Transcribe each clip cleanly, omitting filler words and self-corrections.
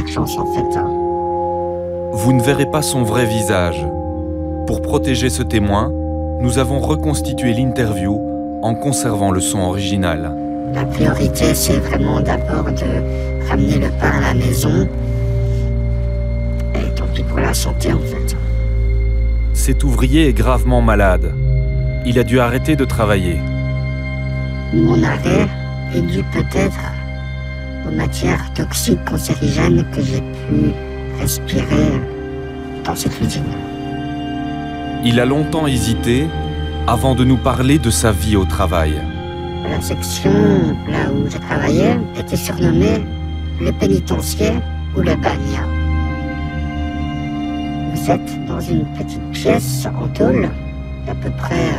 de chance en fait. Vous ne verrez pas son vrai visage. Pour protéger ce témoin, nous avons reconstitué l'interview en conservant le son original. La priorité, c'est vraiment d'abord de ramener le pain à la maison. Et tant pis pour la santé en fait. Cet ouvrier est gravement malade. Il a dû arrêter de travailler. Mon arrêt est dû peut-être aux matières toxiques cancérigènes que j'ai pu respirer dans cette usine. Il a longtemps hésité avant de nous parler de sa vie au travail. La section là où je travaillais était surnommée le pénitencier ou le bagne. Vous êtes dans une petite pièce en tôle d'à peu près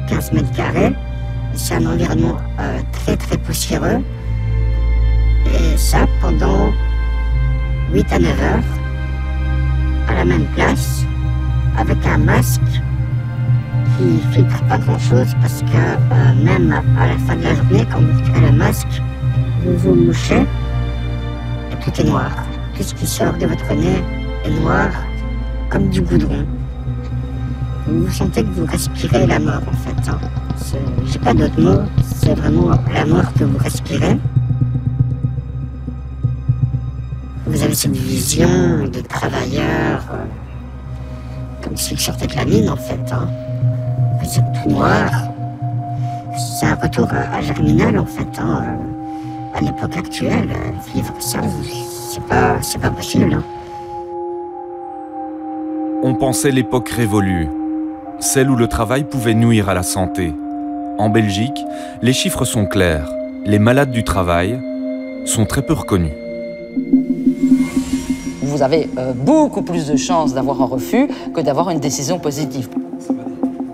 15 mètres carrés. C'est un environnement très très poussiéreux. Et ça pendant 8 à 9 heures, à la même place, avec un masque qui filtre pas grand chose parce que même à la fin de la journée, quand vous tirez le masque, vous vous mouchez et tout est noir. Tout ce qui sort de votre nez est noir comme du goudron. Vous sentez que vous respirez la mort en fait. Hein. J'ai pas d'autre mot, c'est vraiment la mort que vous respirez. Vous avez cette vision de travailleurs comme s'ils sortaient de la mine en fait. Hein. Vous êtes tout noir. C'est un retour à Germinal en fait. Hein. À l'époque actuelle, vivre ça, c'est pas possible. Hein. On pensait l'époque révolue, celle où le travail pouvait nuire à la santé. En Belgique, les chiffres sont clairs. Les malades du travail sont très peu reconnus. Vous avez beaucoup plus de chances d'avoir un refus que d'avoir une décision positive.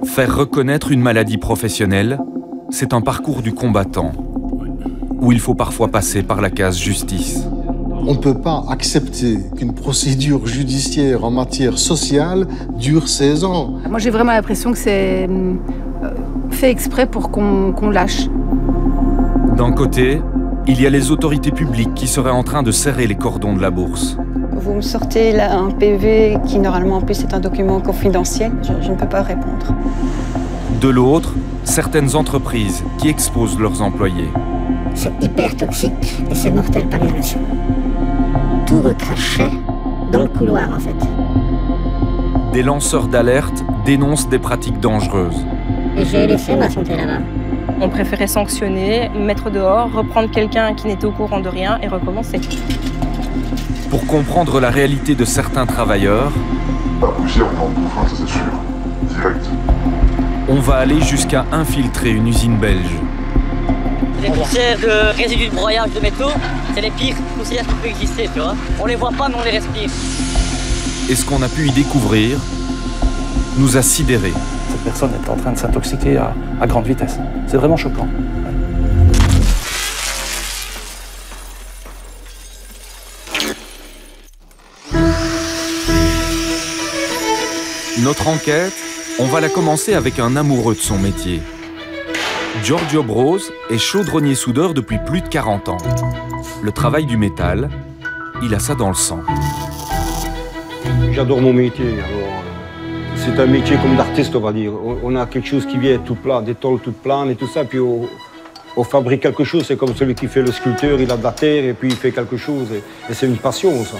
Faire reconnaître une maladie professionnelle, c'est un parcours du combattant, où il faut parfois passer par la case justice. On ne peut pas accepter qu'une procédure judiciaire en matière sociale dure 16 ans. Moi, j'ai vraiment l'impression que c'est fait exprès pour qu'on lâche. D'un côté, il y a les autorités publiques qui seraient en train de serrer les cordons de la bourse. Vous me sortez là un PV qui, normalement, en plus, est un document confidentiel. Je ne peux pas répondre. De l'autre, certaines entreprises qui exposent leurs employés. C'est hyper toxique et c'est mortel par inhalation. Tout recrachait dans le couloir, en fait. Des lanceurs d'alerte dénoncent des pratiques dangereuses. Et j'ai laissé ma santé là-bas. On préférait sanctionner, mettre dehors, reprendre quelqu'un qui n'était au courant de rien et recommencer. Pour comprendre la réalité de certains travailleurs, la poussière, on en bouffe, ça c'est sûr, direct. On va aller jusqu'à infiltrer une usine belge. Les poussières de résidus de broyage de métaux, c'est les pires poussières qui peuvent exister, tu vois. On les voit pas, mais on les respire. Et ce qu'on a pu y découvrir nous a sidérés. Cette personne est en train de s'intoxiquer à grande vitesse. C'est vraiment choquant. Notre enquête, on va la commencer avec un amoureux de son métier. Giorgio Bros est chaudronnier-soudeur depuis plus de 40 ans. Le travail du métal, il a ça dans le sang. J'adore mon métier. C'est un métier comme d'artiste, on va dire. On a quelque chose qui vient tout plat, des tôles toutes planes et tout ça, puis on fabrique quelque chose. C'est comme celui qui fait le sculpteur, il a de la terre et puis il fait quelque chose. Et c'est une passion, ça.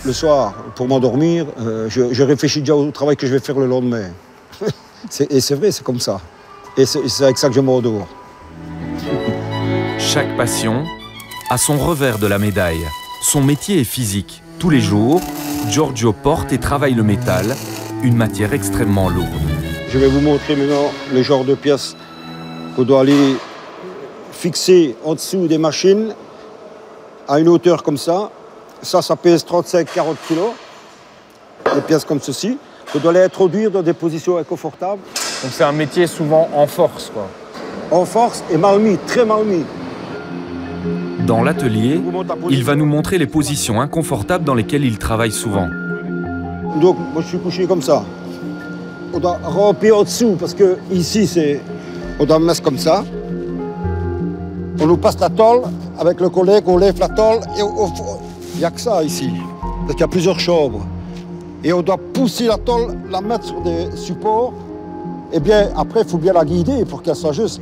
Le soir, pour m'endormir, je réfléchis déjà au travail que je vais faire le lendemain. Et c'est vrai, c'est comme ça. Et c'est avec ça que je m'endors. Chaque passion a son revers de la médaille. Son métier est physique. Tous les jours, Giorgio porte et travaille le métal, une matière extrêmement lourde. Je vais vous montrer maintenant le genre de pièces qu'on doit aller fixer en dessous des machines à une hauteur comme ça. Ça pèse 35-40 kg. Des pièces comme ceci. On doit les introduire dans des positions inconfortables. Donc c'est un métier souvent en force, quoi. En force et mal mis, très mal mis. Dans l'atelier, il va nous montrer les positions inconfortables dans lesquelles il travaille souvent. Donc, moi je suis couché comme ça. On doit ramper en dessous parce que ici, on doit me mettre comme ça. On nous passe la tôle avec le collègue, on lève la tôle et Il n'y a que ça ici, parce qu'il y a plusieurs chambres. Et on doit pousser la tôle, la mettre sur des supports. Et bien, après, il faut bien la guider pour qu'elle soit juste.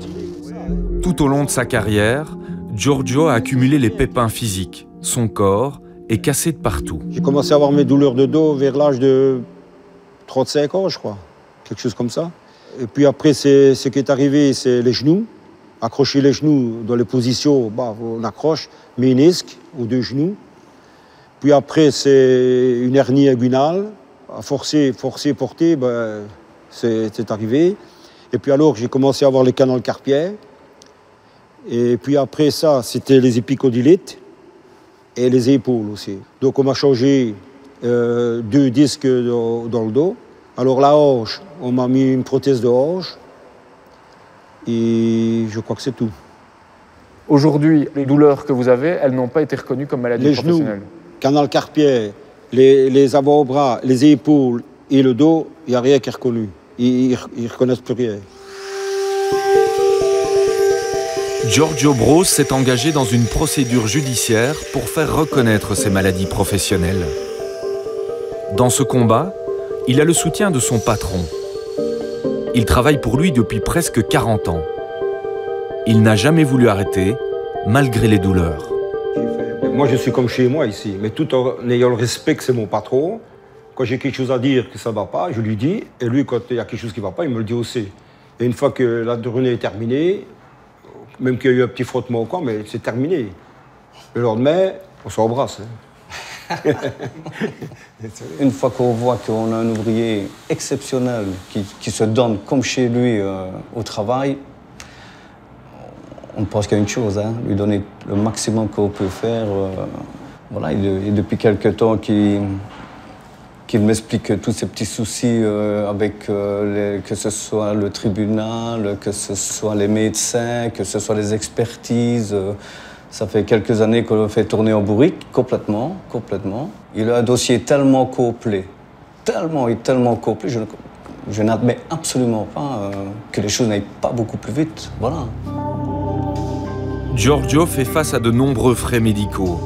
Tout au long de sa carrière, Giorgio a accumulé les pépins physiques. Son corps est cassé de partout. J'ai commencé à avoir mes douleurs de dos vers l'âge de 35 ans, je crois. Quelque chose comme ça. Et puis après, ce qui est arrivé, c'est les genoux. Accrocher les genoux dans les positions, on accroche, ménisque aux deux genoux. Puis après, c'est une hernie inguinale. À forcer, porter, c'est arrivé. Et puis alors, j'ai commencé à avoir les canaux carpiens. Et puis après ça, c'était les épicondylites et les épaules aussi. Donc on m'a changé 2 disques dans le dos. Alors la hanche, on m'a mis une prothèse de hanche. Et je crois que c'est tout. Aujourd'hui, les douleurs que vous avez, elles n'ont pas été reconnues comme maladie professionnelle. Les genoux, canal carpien, les avant-bras, les épaules et le dos, il n'y a rien qui est reconnu. Ils ne reconnaissent plus rien. Giorgio Bros s'est engagé dans une procédure judiciaire pour faire reconnaître ses maladies professionnelles. Dans ce combat, il a le soutien de son patron. Il travaille pour lui depuis presque 40 ans. Il n'a jamais voulu arrêter, malgré les douleurs. Moi, je suis comme chez moi ici, mais tout en ayant le respect que c'est mon patron. Quand j'ai quelque chose à dire que ça ne va pas, je lui dis. Et lui, quand il y a quelque chose qui ne va pas, il me le dit aussi. Et une fois que la journée est terminée, même qu'il y a eu un petit frottement ou quoi, mais c'est terminé. Le lendemain, on s'embrasse. Une fois qu'on voit qu'on a un ouvrier exceptionnel qui se donne comme chez lui au travail, on ne pense qu'à une chose, lui donner le maximum qu'on peut faire. Voilà, et depuis quelque temps qu'il m'explique tous ces petits soucis avec que ce soit le tribunal, que ce soit les médecins, que ce soit les expertises. Ça fait quelques années qu'on le fait tourner en bourrique, complètement. Il a un dossier tellement complet, tellement complet, je n'admets absolument pas que les choses n'aillent pas beaucoup plus vite. Voilà. Giorgio fait face à de nombreux frais médicaux.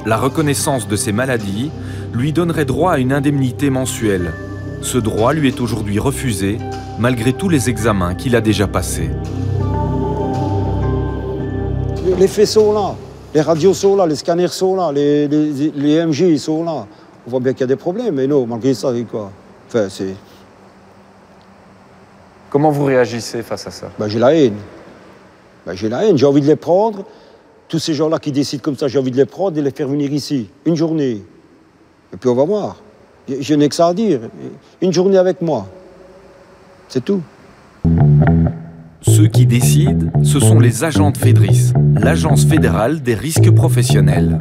La reconnaissance de ses maladies lui donnerait droit à une indemnité mensuelle. Ce droit lui est aujourd'hui refusé, malgré tous les examens qu'il a déjà passés. Les faits sont là, les radios sont là, les scanners sont là, les MG sont là. On voit bien qu'il y a des problèmes, mais non, malgré ça, quoi. Enfin, c'est... Comment vous réagissez face à ça? J'ai la haine. J'ai envie de les prendre. Tous ces gens-là qui décident comme ça, j'ai envie de les prendre et les faire venir ici, une journée. Et puis on va voir. Je n'ai que ça à dire. Une journée avec moi. C'est tout. Ceux qui décident, ce sont les agents de FEDRIS, l'Agence fédérale des risques professionnels.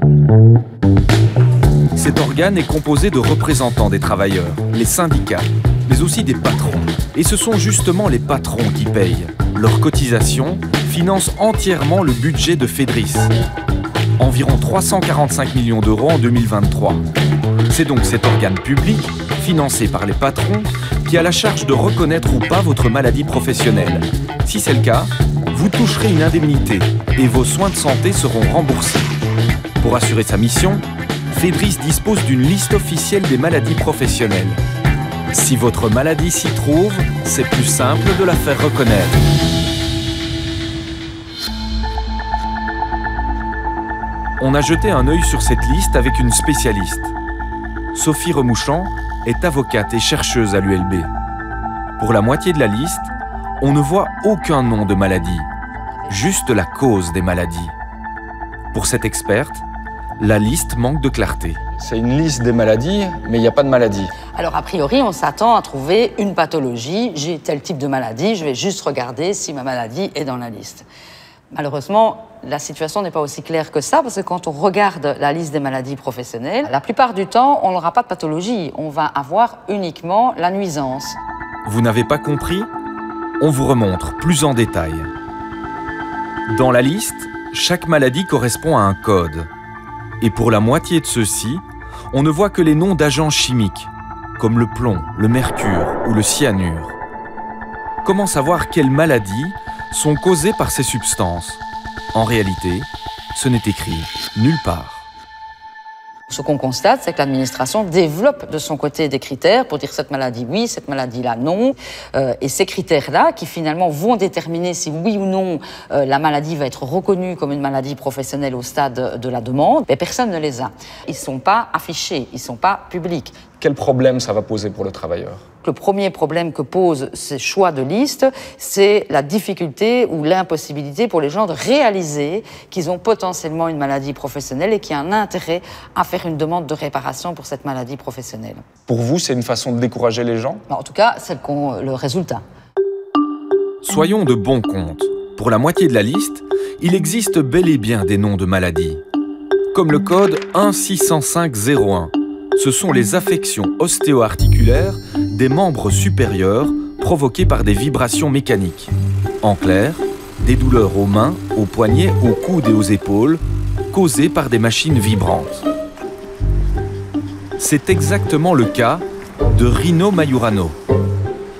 Cet organe est composé de représentants des travailleurs, les syndicats, mais aussi des patrons. Et ce sont justement les patrons qui payent. Leurs cotisations financent entièrement le budget de FEDRIS. Environ 345 millions d'euros en 2023. C'est donc cet organe public, financé par les patrons, qui a la charge de reconnaître ou pas votre maladie professionnelle. Si c'est le cas, vous toucherez une indemnité et vos soins de santé seront remboursés. Pour assurer sa mission, FEDRIS dispose d'une liste officielle des maladies professionnelles. Si votre maladie s'y trouve, c'est plus simple de la faire reconnaître. On a jeté un œil sur cette liste avec une spécialiste. Sophie Remouchant est avocate et chercheuse à l'ULB. Pour la moitié de la liste, on ne voit aucun nom de maladie, juste la cause des maladies. Pour cette experte, la liste manque de clarté. C'est une liste des maladies, mais il n'y a pas de maladie. Alors, a priori, on s'attend à trouver une pathologie. J'ai tel type de maladie, je vais juste regarder si ma maladie est dans la liste. Malheureusement, la situation n'est pas aussi claire que ça, parce que quand on regarde la liste des maladies professionnelles, la plupart du temps, on n'aura pas de pathologie. On va avoir uniquement la nuisance. Vous n'avez pas compris? On vous remontre plus en détail. Dans la liste, chaque maladie correspond à un code. Et pour la moitié de ceux-ci, on ne voit que les noms d'agents chimiques, comme le plomb, le mercure ou le cyanure. Comment savoir quelles maladies sont causées par ces substances? En réalité, ce n'est écrit nulle part. Ce qu'on constate, c'est que l'administration développe de son côté des critères pour dire cette maladie oui, cette maladie-là non. Et ces critères-là, qui finalement vont déterminer si oui ou non la maladie va être reconnue comme une maladie professionnelle au stade de la demande, mais personne ne les a. Ils ne sont pas affichés, ils ne sont pas publics. Quel problème ça va poser pour le travailleur ? Le premier problème que posent ces choix de liste, c'est la difficulté ou l'impossibilité pour les gens de réaliser qu'ils ont potentiellement une maladie professionnelle et qu'il y a un intérêt à faire une demande de réparation pour cette maladie professionnelle. Pour vous, c'est une façon de décourager les gens ? En tout cas, c'est le résultat. Soyons de bon compte. Pour la moitié de la liste, il existe bel et bien des noms de maladies. Comme le code 16501. Ce sont les affections ostéo-articulaires des membres supérieurs provoquées par des vibrations mécaniques. En clair, des douleurs aux mains, aux poignets, aux coudes et aux épaules, causées par des machines vibrantes. C'est exactement le cas de Rino Majorano.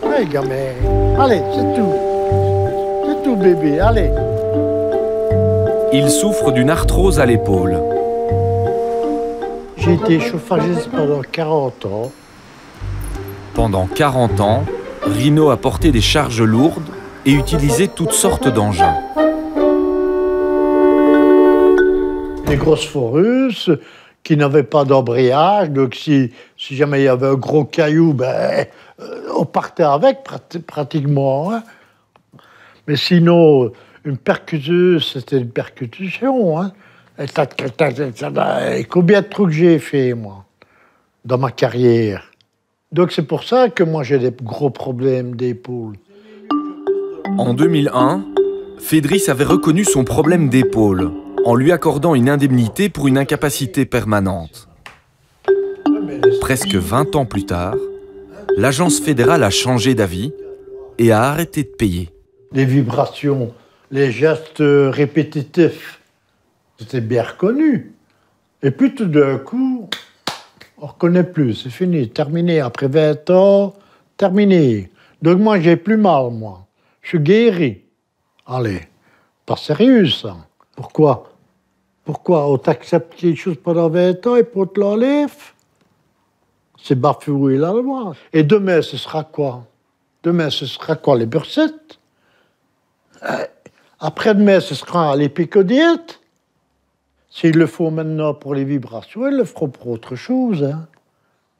Allez, gamin, allez, c'est tout. C'est tout, bébé, allez. Il souffre d'une arthrose à l'épaule. J'ai été chauffagiste pendant 40 ans. Pendant 40 ans, Rino a porté des charges lourdes et utilisé toutes sortes d'engins. Des grosses foreuses qui n'avaient pas d'embrayage, donc si jamais il y avait un gros caillou, on partait avec pratiquement. Hein. Mais sinon, une percuteuse, c'était une percussion. Hein. Et combien de trucs j'ai fait, moi, dans ma carrière. Donc c'est pour ça que moi j'ai des gros problèmes d'épaule. En 2001, Fédris avait reconnu son problème d'épaule en lui accordant une indemnité pour une incapacité permanente. Presque 20 ans plus tard, l'agence fédérale a changé d'avis et a arrêté de payer. Les vibrations, les gestes répétitifs, c'était bien reconnu. Et puis tout d'un coup, on ne reconnaît plus, c'est fini, terminé. Après 20 ans, terminé. Donc moi, j'ai plus mal, moi. Je suis guéri. Allez, pas sérieux, ça. Pourquoi on t'accepte quelque chose pendant 20 ans et pour te l'enlève? C'est bafouer la loi. Et demain, ce sera quoi? Demain, ce sera quoi, les bursettes? Après-demain, ce sera les picodiètes? S'ils le font maintenant pour les vibrations, ils le feront pour autre chose. Hein.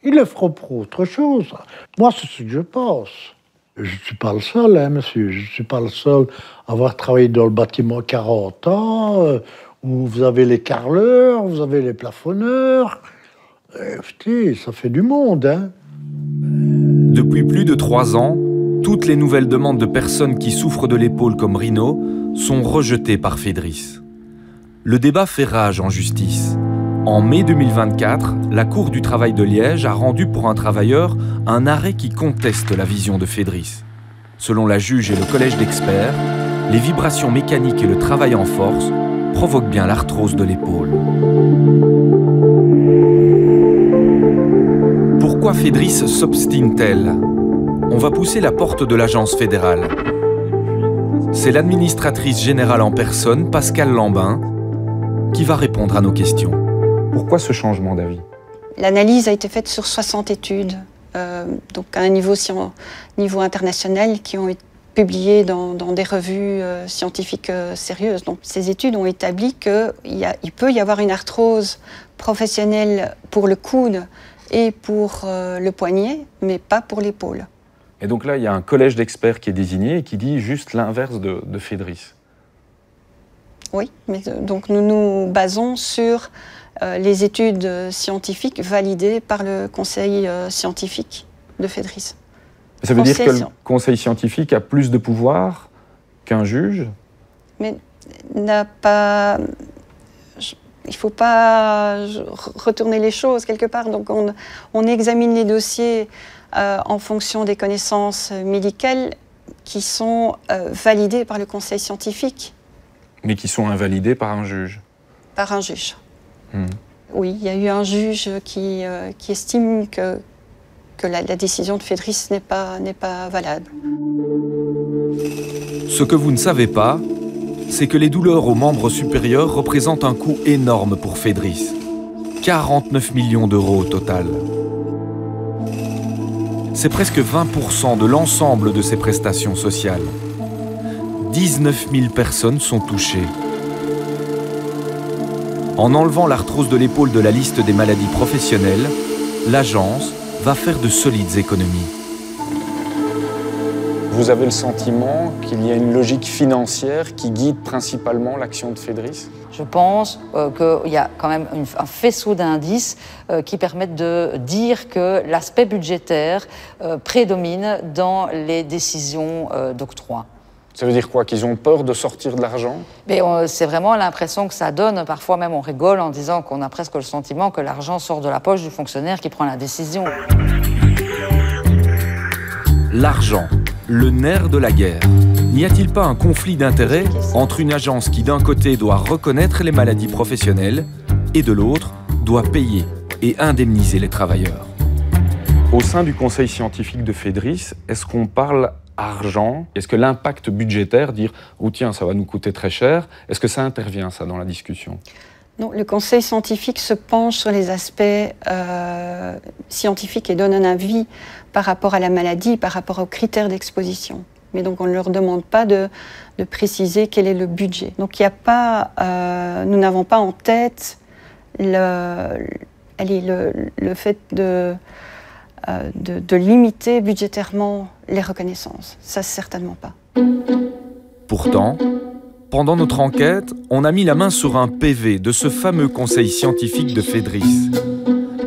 Ils le feront pour autre chose. Moi, c'est ce que je pense. Je ne suis pas le seul, hein, monsieur. Je ne suis pas le seul à avoir travaillé dans le bâtiment 40 ans, où vous avez les carreleurs, vous avez les plafonneurs. Putain, ça fait du monde. Hein. Depuis plus de 3 ans, toutes les nouvelles demandes de personnes qui souffrent de l'épaule comme Rino sont rejetées par Fédris. Le débat fait rage en justice. En mai 2024, la Cour du travail de Liège a rendu pour un travailleur un arrêt qui conteste la vision de Fédris. Selon la juge et le collège d'experts, les vibrations mécaniques et le travail en force provoquent bien l'arthrose de l'épaule. Pourquoi Fédris s'obstine-t-elle? On va pousser la porte de l'agence fédérale. C'est l'administratrice générale en personne, Pascale Lambin, qui va répondre à nos questions. Pourquoi ce changement d'avis? L'analyse a été faite sur 60 études, donc à un niveau international, qui ont été publiées dans des revues scientifiques sérieuses. Donc, ces études ont établi qu'il peut y avoir une arthrose professionnelle pour le coude et pour le poignet, mais pas pour l'épaule. Et donc là, il y a un collège d'experts qui est désigné et qui dit juste l'inverse de Fédris. Oui, mais donc nous nous basons sur les études scientifiques validées par le conseil scientifique de Fédris. Ça veut dire que le conseil scientifique a plus de pouvoir qu'un juge? Mais n'a pas... Il ne faut pas retourner les choses quelque part. Donc on examine les dossiers en fonction des connaissances médicales qui sont validées par le conseil scientifique. Mais qui sont invalidées par un juge? Par un juge. Oui, il y a eu un juge qui estime que la décision de Fédris n'est pas valable. Ce que vous ne savez pas, c'est que les douleurs aux membres supérieurs représentent un coût énorme pour Fédris. 49 millions d'euros au total. C'est presque 20% de l'ensemble de ces prestations sociales. 19 000 personnes sont touchées. En enlevant l'arthrose de l'épaule de la liste des maladies professionnelles, l'agence va faire de solides économies. Vous avez le sentiment qu'il y a une logique financière qui guide principalement l'action de FEDRIS? Je pense qu'il y a quand même un faisceau d'indices qui permettent de dire que l'aspect budgétaire prédomine dans les décisions d'octroi. Ça veut dire quoi? Qu'ils ont peur de sortir de l'argent? C'est vraiment l'impression que ça donne. Parfois même on rigole en disant qu'on a presque le sentiment que l'argent sort de la poche du fonctionnaire qui prend la décision. L'argent, le nerf de la guerre. N'y a-t-il pas un conflit d'intérêts entre une agence qui d'un côté doit reconnaître les maladies professionnelles et de l'autre doit payer et indemniser les travailleurs? Au sein du conseil scientifique de FEDRIS, est-ce qu'on parle argent? Est-ce que l'impact budgétaire, dire « oh tiens, ça va nous coûter très cher », est-ce que ça intervient ça dans la discussion? Non, le conseil scientifique se penche sur les aspects scientifiques et donne un avis par rapport à la maladie, par rapport aux critères d'exposition. Mais donc on ne leur demande pas de préciser quel est le budget. Donc il n'y a pas, nous n'avons pas en tête le fait de limiter budgétairement les reconnaissances. Ça, certainement pas. Pourtant, pendant notre enquête, on a mis la main sur un PV de ce fameux conseil scientifique de FEDRIS.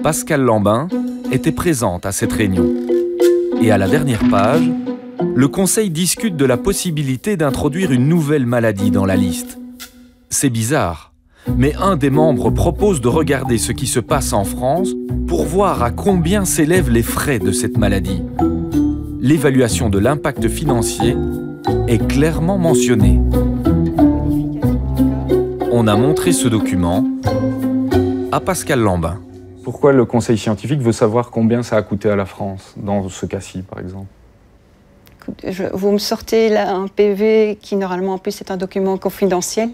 Pascale Lambin était présente à cette réunion. Et à la dernière page, le conseil discute de la possibilité d'introduire une nouvelle maladie dans la liste. C'est bizarre, mais un des membres propose de regarder ce qui se passe en France pour voir à combien s'élèvent les frais de cette maladie. L'évaluation de l'impact financier est clairement mentionnée. On a montré ce document à Pascale Lambin. Pourquoi le conseil scientifique veut savoir combien ça a coûté à la France, dans ce cas-ci, par exemple? Vous me sortez là un PV qui, normalement, en plus, est un document confidentiel.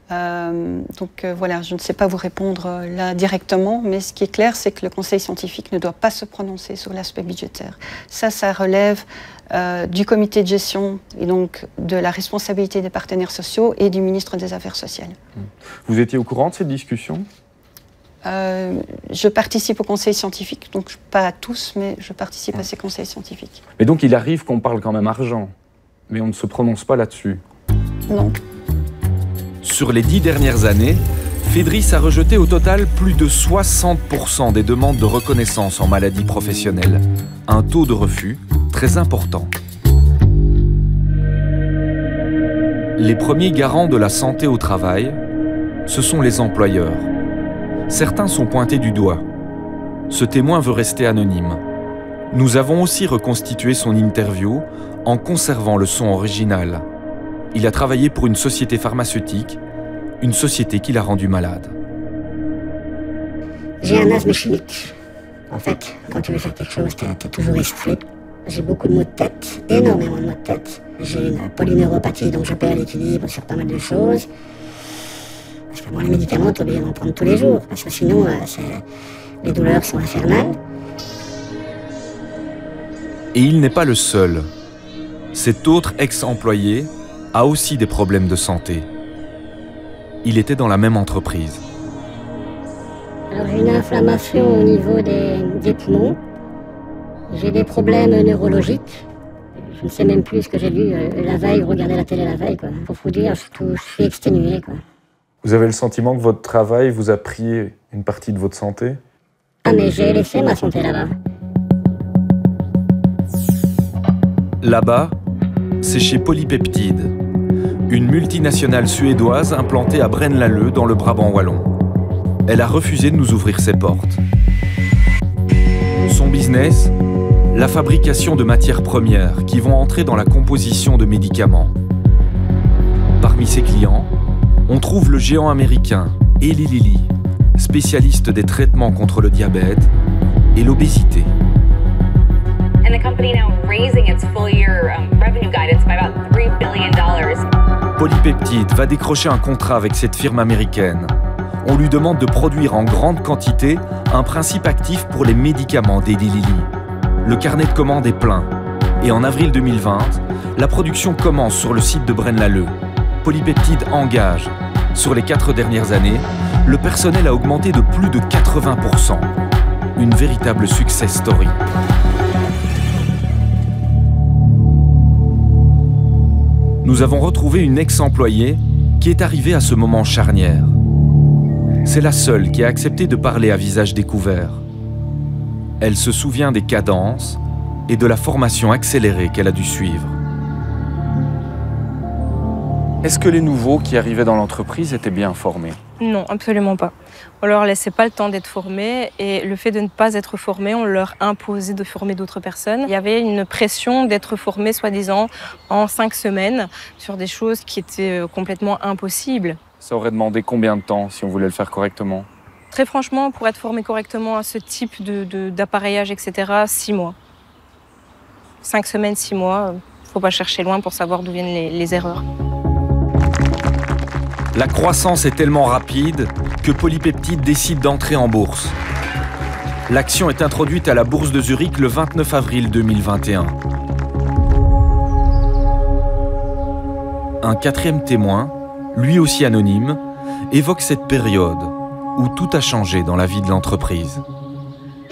Voilà, je ne sais pas vous répondre là directement, mais ce qui est clair, c'est que le conseil scientifique ne doit pas se prononcer sur l'aspect budgétaire. Ça relève du comité de gestion et donc de la responsabilité des partenaires sociaux et du ministre des Affaires sociales. Vous étiez au courant de cette discussion? Je participe au conseil scientifique, donc pas à tous, mais je participe à ces conseils scientifiques. Mais donc il arrive qu'on parle quand même argent, mais on ne se prononce pas là-dessus? Non. Sur les 10 dernières années, FEDRIS a rejeté au total plus de 60% des demandes de reconnaissance en maladie professionnelle. Un taux de refus très important. Les premiers garants de la santé au travail, ce sont les employeurs. Certains sont pointés du doigt. Ce témoin veut rester anonyme. Nous avons aussi reconstitué son interview en conservant le son original. Il a travaillé pour une société pharmaceutique, une société qui l'a rendu malade. J'ai un asthme chimique. En fait, quand tu veux faire quelque chose, t'es toujours essoufflé. J'ai beaucoup de maux de tête, énormément de maux de tête. J'ai une polyneuropathie, donc je perds l'équilibre sur pas mal de choses. Parce que les médicaments, t'es obligé d'en prendre tous les jours, parce que sinon, les douleurs sont infernales. Et il n'est pas le seul. Cet autre ex-employé a aussi des problèmes de santé. Il était dans la même entreprise. Alors j'ai une inflammation au niveau des poumons. J'ai des problèmes neurologiques. Je ne sais même plus ce que j'ai lu la veille, regarder la télé la veille, quoi. Pour vous dire, je suis exténué, quoi. Vous avez le sentiment que votre travail vous a pris une partie de votre santé? Ah mais j'ai laissé ma santé là-bas. Là-bas, c'est chez Polypeptide, une multinationale suédoise implantée à Braine-l'Alleud dans le Brabant wallon. Elle a refusé de nous ouvrir ses portes. Son business, la fabrication de matières premières qui vont entrer dans la composition de médicaments. Parmi ses clients, on trouve le géant américain Eli Lilly, spécialiste des traitements contre le diabète et l'obésité. And the company now raising its full-year revenue guidance by about $3 billion. Polypeptide va décrocher un contrat avec cette firme américaine. on lui demande de produire en grande quantité un principe actif pour les médicaments d'Eli Lilly. Le carnet de commandes est plein. Et en avril 2020, la production commence sur le site de Braine-l'Alleud. Polypeptide engage. Sur les 4 dernières années, le personnel a augmenté de plus de 80%. Une véritable success story. Nous avons retrouvé une ex-employée qui est arrivée à ce moment charnière. C'est la seule qui a accepté de parler à visage découvert. Elle se souvient des cadences et de la formation accélérée qu'elle a dû suivre. Est-ce que les nouveaux qui arrivaient dans l'entreprise étaient bien formés? Non, absolument pas. On leur laissait pas le temps d'être formés et le fait de ne pas être formés, on leur imposait de former d'autres personnes. Il y avait une pression d'être formés, soi-disant, en 5 semaines sur des choses qui étaient complètement impossibles. Ça aurait demandé combien de temps si on voulait le faire correctement? Très franchement, pour être formé correctement à ce type d'appareillage, etc., 6 mois. 5 semaines, 6 mois, faut pas chercher loin pour savoir d'où viennent les erreurs. La croissance est tellement rapide que Polypeptide décide d'entrer en bourse. L'action est introduite à la bourse de Zurich le 29 avril 2021. Un 4e témoin, lui aussi anonyme, évoque cette période où tout a changé dans la vie de l'entreprise.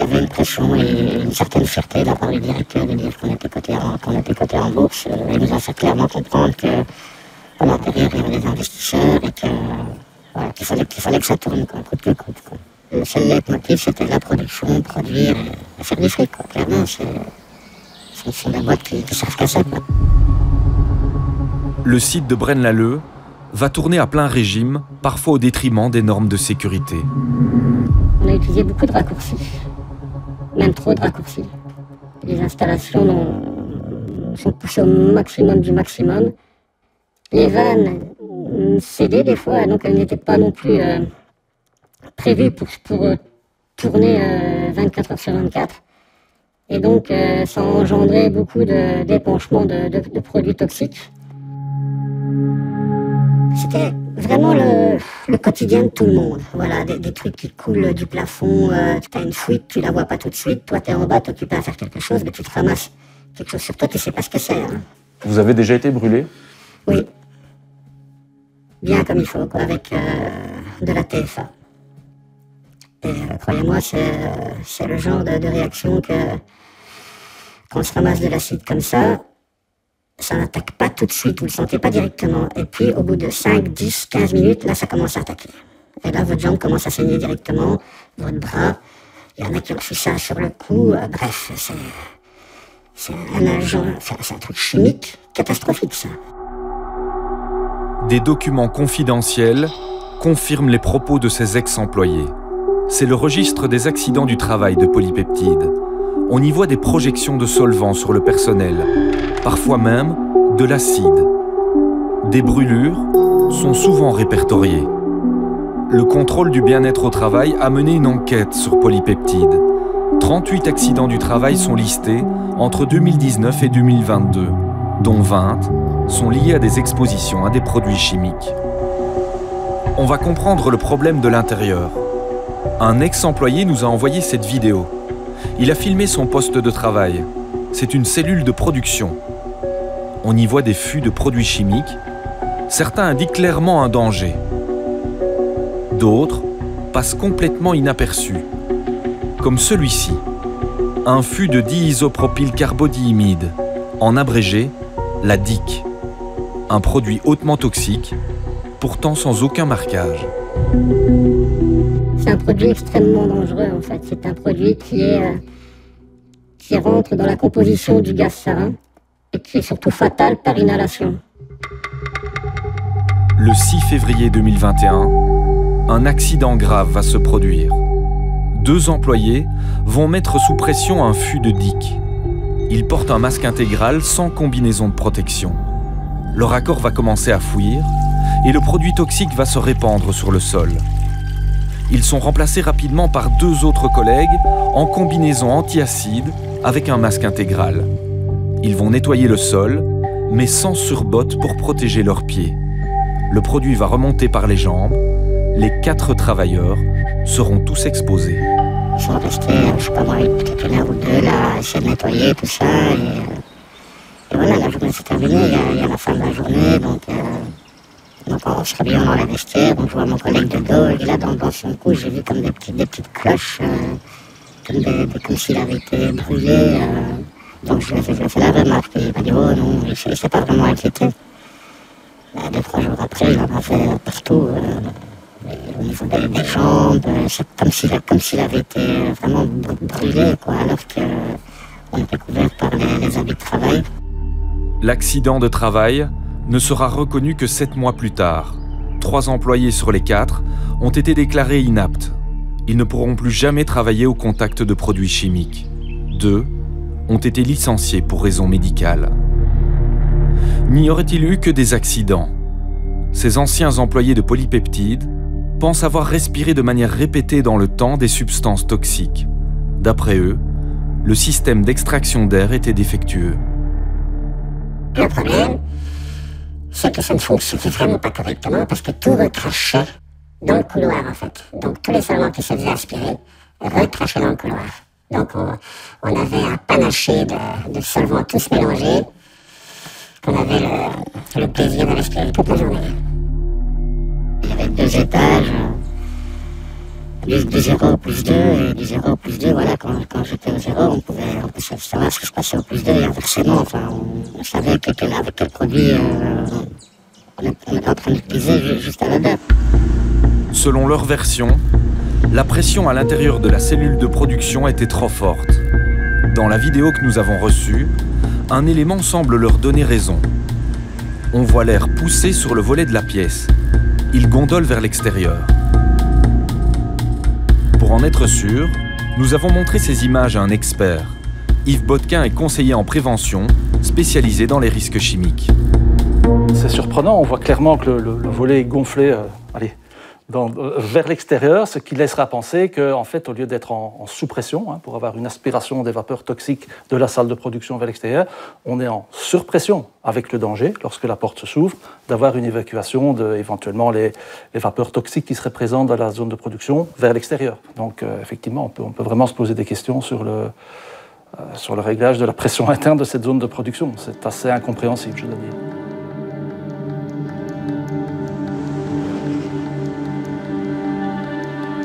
Il y avait une pression et une certaine fierté de la part du directeur de dire qu'on était coté en bourse. Il nous a fait clairement comprendre que à l'intérieur, il y avait des investisseurs et qu'il fallait que ça tourne, coûte que coûte. Le seul leitmotiv, c'était la production, produire et faire du fric. Clairement, ce sont des boîtes qui savent que ça. Le site de Braine-l'Alleud va tourner à plein régime, parfois au détriment des normes de sécurité. On a utilisé beaucoup de raccourcis, même trop de raccourcis. Les installations sont poussées au maximum du maximum. Les vannes cédaient des fois, donc elles n'étaient pas non plus prévues pour tourner 24 heures sur 24. Et donc ça engendrait beaucoup d'épanchements de produits toxiques. C'était vraiment le quotidien de tout le monde. Voilà, des trucs qui coulent du plafond, tu as une fuite, tu la vois pas tout de suite, toi tu es en bas, tu es occupé à faire quelque chose, mais tu te ramasses quelque chose sur toi, tu sais pas ce que c'est. Hein. Vous avez déjà été brûlé? Oui. Bien comme il faut, quoi, avec de la TFA. Et croyez-moi, c'est le genre de réaction que quand on se ramasse de l'acide comme ça n'attaque pas tout de suite, vous ne le sentez pas directement. Et puis au bout de 5, 10, 15 minutes, là ça commence à attaquer. Et là votre jambe commence à saigner directement, votre bras. Il y en a qui ont reçu ça sur le cou. Bref, c'est un agent, c'est un truc chimique catastrophique ça. Des documents confidentiels confirment les propos de ces ex-employés. C'est le registre des accidents du travail de Polypeptide. On y voit des projections de solvants sur le personnel, parfois même de l'acide. Des brûlures sont souvent répertoriées. Le contrôle du bien-être au travail a mené une enquête sur Polypeptide. 38 accidents du travail sont listés entre 2019 et 2022, dont 20 sont liés à des expositions à des produits chimiques. On va comprendre le problème de l'intérieur. Un ex-employé nous a envoyé cette vidéo. Il a filmé son poste de travail. C'est une cellule de production. On y voit des fûts de produits chimiques. Certains indiquent clairement un danger. D'autres passent complètement inaperçus, comme celui-ci. Un fût de diisopropylcarbodiimide, en abrégé, la DIC. Un produit hautement toxique, pourtant sans aucun marquage. C'est un produit extrêmement dangereux en fait. C'est un produit qui rentre dans la composition du gaz sarin et qui est surtout fatal par inhalation. Le 6 février 2021, un accident grave va se produire. 2 employés vont mettre sous pression un fût de DIC. Ils portent un masque intégral sans combinaison de protection. Leur accord va commencer à fuir et le produit toxique va se répandre sur le sol. Ils sont remplacés rapidement par 2 autres collègues en combinaison anti-acide avec un masque intégral. Ils vont nettoyer le sol, mais sans surbottes pour protéger leurs pieds. Le produit va remonter par les jambes les 4 travailleurs seront tous exposés. Ils sont restés, je sais pas moi, peut-être une heure ou deux là, à essayer de nettoyer tout ça. Et voilà, la journée s'est terminée, il y a la fin de la journée, donc on se réveille dans la vestiaire, on voit mon collègue de dos, et là dans son cou, j'ai vu comme des petites cloches, comme s'il avait été brûlé. Donc je lui ai fait la remarque, et il m'a dit oh non, il ne s'est pas vraiment inquiété. 2-3 jours après, il m'a fait partout, au niveau des jambes, c'est comme s'il avait été vraiment brûlé, quoi, alors qu'on était couvert par les habits de travail. L'accident de travail ne sera reconnu que 7 mois plus tard. 3 employés sur les 4 ont été déclarés inaptes. Ils ne pourront plus jamais travailler au contact de produits chimiques. 2 ont été licenciés pour raisons médicales. N'y aurait-il eu que des accidents? Ces anciens employés de Polypeptide pensent avoir respiré de manière répétée dans le temps des substances toxiques. D'après eux, le système d'extraction d'air était défectueux. Le problème, c'est que ça ne fonctionnait vraiment pas correctement parce que tout recrachait dans le couloir en fait. Donc tous les solvants qui se faisaient aspirer recrachaient dans le couloir. Donc on avait un panaché de solvants tous mélangés qu'on avait le plaisir de respirer toute la journée. Il y avait 2 étages, du 0 au plus 2, et du 0 au plus 2, voilà, quand j'étais au 0, on pouvait savoir ce qui se passait au plus 2, et inversement, enfin, on savait avec quel produit on était en train d'utiliser juste à l'odeur. Selon leur version, la pression à l'intérieur de la cellule de production était trop forte. Dans la vidéo que nous avons reçue, un élément semble leur donner raison. On voit l'air pousser sur le volet de la pièce. Il gondole vers l'extérieur. Pour en être sûr, nous avons montré ces images à un expert. Yves Botquin est conseiller en prévention, spécialisé dans les risques chimiques. C'est surprenant, on voit clairement que le volet est gonflé vers l'extérieur, ce qui laissera penser qu'en fait, au lieu d'être en sous-pression, pour avoir une aspiration des vapeurs toxiques de la salle de production vers l'extérieur, on est en surpression, avec le danger, lorsque la porte s'ouvre, d'avoir une évacuation éventuellement les vapeurs toxiques qui seraient présentes dans la zone de production vers l'extérieur. Donc effectivement, on peut vraiment se poser des questions sur le réglage de la pression interne de cette zone de production. C'est assez incompréhensible, je dois dire.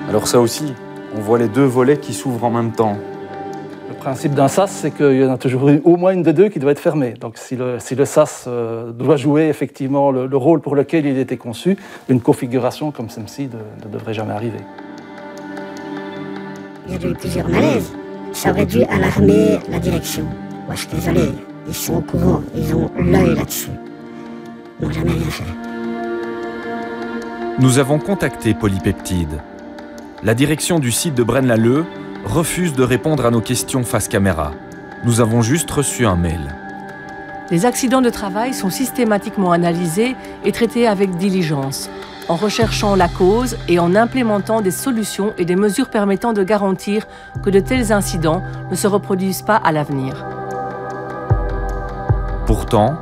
Alors ça aussi, on voit les 2 volets qui s'ouvrent en même temps. Le principe d'un sas, c'est qu'il y en a toujours au moins une des 2 qui doit être fermée. Donc si le sas doit jouer effectivement le rôle pour lequel il était conçu, une configuration comme celle-ci ne devrait jamais arriver. Il y a eu plusieurs malaises. Ça aurait dû alarmer la direction. Moi je suis désolé, ils sont au courant, ils ont l'œil là-dessus. Ils n'ont jamais rien fait. Nous avons contacté Polypeptide. La direction du site de Braine-l'Alleud refuse de répondre à nos questions face caméra. Nous avons juste reçu un mail. Les accidents de travail sont systématiquement analysés et traités avec diligence, en recherchant la cause et en implémentant des solutions et des mesures permettant de garantir que de tels incidents ne se reproduisent pas à l'avenir. Pourtant,